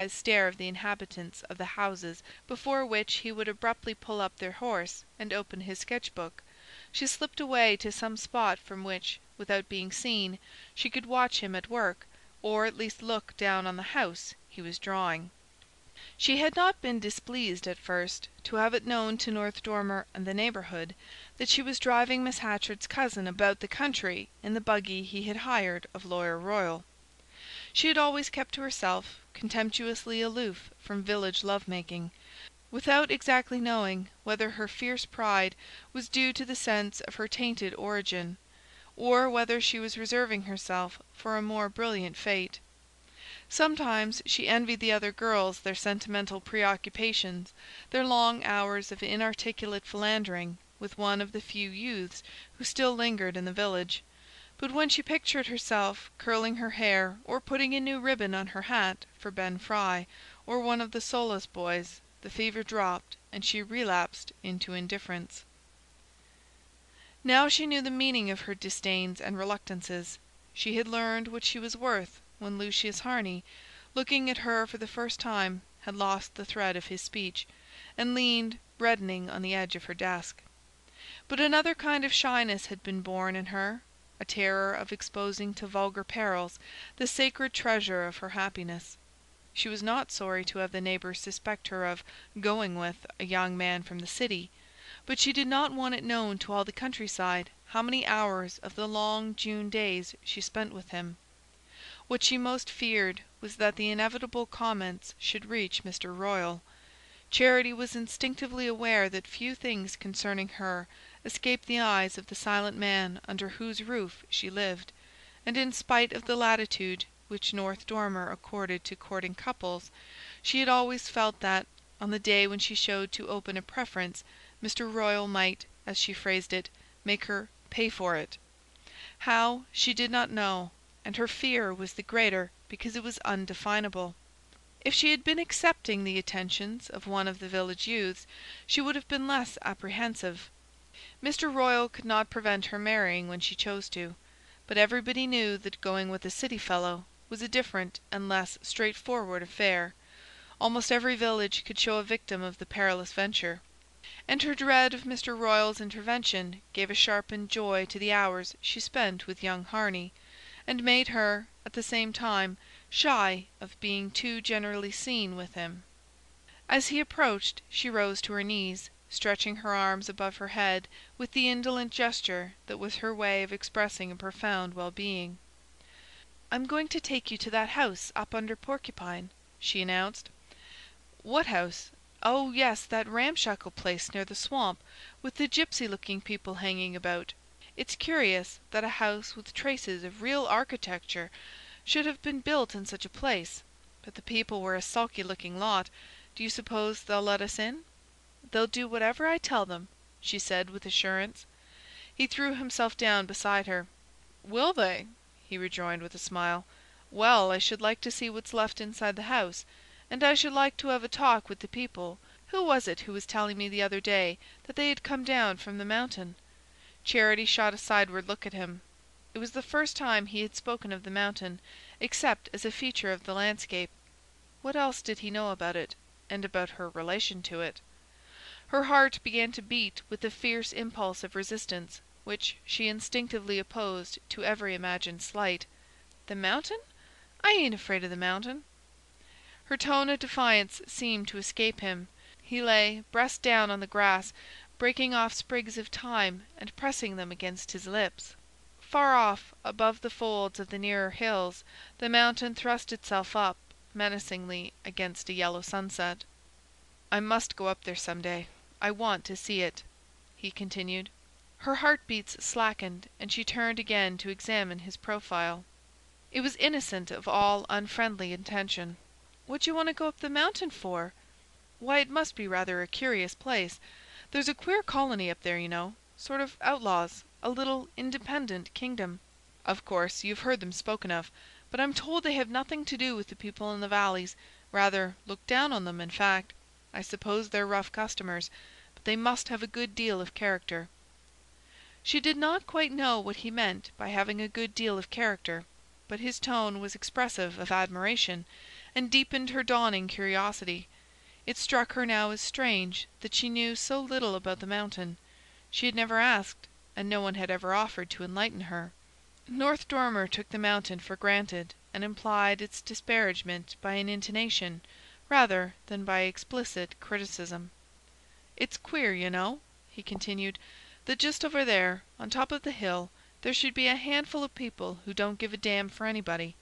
stare of the inhabitants of the houses before which he would abruptly pull up their horse and open his sketch-book, she slipped away to some spot from which, without being seen, she could watch him at work, or at least look down on the house he was drawing. She had not been displeased at first to have it known to North Dormer and the neighbourhood that she was driving Miss Hatchard's cousin about the country in the buggy he had hired of Lawyer Royal. She had always kept to herself, contemptuously aloof from village love-making, without exactly knowing whether her fierce pride was due to the sense of her tainted origin, or whether she was reserving herself for a more brilliant fate. Sometimes she envied the other girls their sentimental preoccupations, their long hours of inarticulate philandering with one of the few youths who still lingered in the village. But when she pictured herself curling her hair or putting a new ribbon on her hat for Ben Fry or one of the Solus boys, the fever dropped and she relapsed into indifference. Now she knew the meaning of her disdains and reluctances. She had learned what she was worth when Lucius Harney, looking at her for the first time, had lost the thread of his speech, and leaned, reddening, on the edge of her desk. But another kind of shyness had been born in her, a terror of exposing to vulgar perils the sacred treasure of her happiness. She was not sorry to have the neighbours suspect her of "going with" a young man from the city, but she did not want it known to all the countryside how many hours of the long June days she spent with him. What she most feared was that the inevitable comments should reach Mr. Royal. Charity was instinctively aware that few things concerning her escaped the eyes of the silent man under whose roof she lived, and in spite of the latitude which North Dormer accorded to courting couples, she had always felt that, on the day when she showed too open a preference, Mr. Royal might, as she phrased it, make her "pay for it." How, she did not know, and her fear was the greater because it was undefinable. If she had been accepting the attentions of one of the village youths, she would have been less apprehensive. Mr. Royal could not prevent her marrying when she chose to, but everybody knew that going with a city fellow was a different and less straightforward affair. Almost every village could show a victim of the perilous venture, and her dread of Mr. Royal's intervention gave a sharpened joy to the hours she spent with young Harney, and made her, at the same time, shy of being too generally seen with him. As he approached, she rose to her knees, stretching her arms above her head with the indolent gesture that was her way of expressing a profound well-being. "I'm going to take you to that house up under Porcupine," she announced. "What house? Oh, yes, that ramshackle place near the swamp, with the gipsy-looking people hanging about. It's curious that a house with traces of real architecture should have been built in such a place. But the people were a sulky-looking lot. Do you suppose they'll let us in?" "They'll do whatever I tell them," she said with assurance. He threw himself down beside her. "Will they?" he rejoined with a smile. "Well, I should like to see what's left inside the house, and I should like to have a talk with the people. Who was it who was telling me the other day that they had come down from the mountain?" Charity shot a sideward look at him. It was the first time he had spoken of the mountain, except as a feature of the landscape. What else did he know about it, and about her relation to it? Her heart began to beat with the fierce impulse of resistance, which she instinctively opposed to every imagined slight. "The mountain? I ain't afraid of the mountain." Her tone of defiance seemed to escape him. He lay, breast down on the grass, breaking off sprigs of thyme and pressing them against his lips. Far off, above the folds of the nearer hills, the mountain thrust itself up menacingly against a yellow sunset. "I must go up there some day. I want to see it," he continued. Her heartbeats slackened, and she turned again to examine his profile. It was innocent of all unfriendly intention. "What do you want to go up the mountain for?" "Why, it must be rather a curious place. There's a queer colony up there, you know. Sort of outlaws. A little independent kingdom. Of course, you've heard them spoken of, but I'm told they have nothing to do with the people in the valleys. Rather look down on them, in fact. I suppose they're rough customers, but they must have a good deal of character." She did not quite know what he meant by having a good deal of character, but his tone was expressive of admiration, and deepened her dawning curiosity. It struck her now as strange that she knew so little about the mountain. She had never asked, and no one had ever offered to enlighten her. North Dormer took the mountain for granted, and implied its disparagement by an intonation, rather than by explicit criticism. "It's queer, you know," he continued, "that just over there, on top of the hill, there should be a handful of people who don't give a damn for anybody."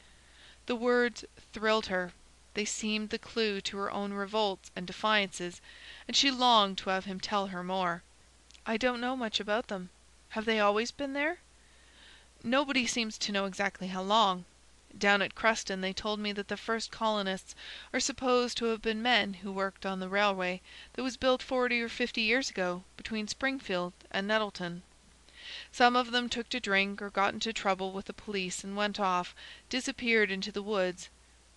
The words thrilled her. They seemed the clue to her own revolts and defiances, and she longed to have him tell her more. "I don't know much about them. Have they always been there?" "Nobody seems to know exactly how long. Down at Cruston they told me that the first colonists are supposed to have been men who worked on the railway that was built 40 or 50 years ago between Springfield and Nettleton. Some of them took to drink or got into trouble with the police and went off, disappeared into the woods.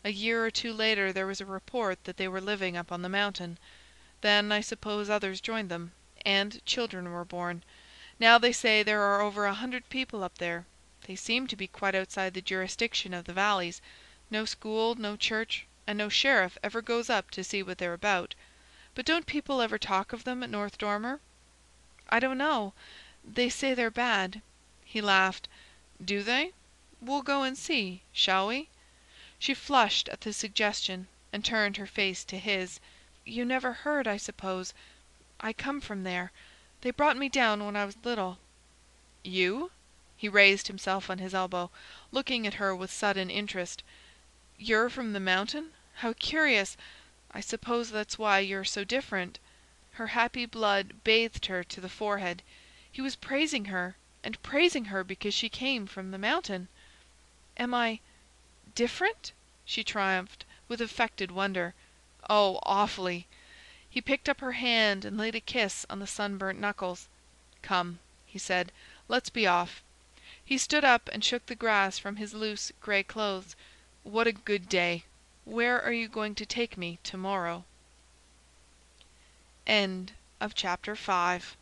A year or two later there was a report that they were living up on the mountain. Then I suppose others joined them, and children were born. Now they say there are over 100 people up there. They seem to be quite outside the jurisdiction of the valleys. No school, no church, and no sheriff ever goes up to see what they're about. But don't people ever talk of them at North Dormer?" "I don't know. They say they're bad." He laughed. "Do they? We'll go and see, shall we?" She flushed at the suggestion, and turned her face to his. "You never heard, I suppose. I come from there. They brought me down when I was little." "You?" He raised himself on his elbow, looking at her with sudden interest. "You're from the mountain? How curious! I suppose that's why you're so different." Her happy blood bathed her to the forehead. He was praising her, and praising her because she came from the mountain. "Am I different?" she triumphed, with affected wonder. "Oh, awfully!" He picked up her hand and laid a kiss on the sunburnt knuckles. "Come," he said, "let's be off." He stood up and shook the grass from his loose grey clothes. "What a good day! Where are you going to take me to-morrow?" End of chapter 5.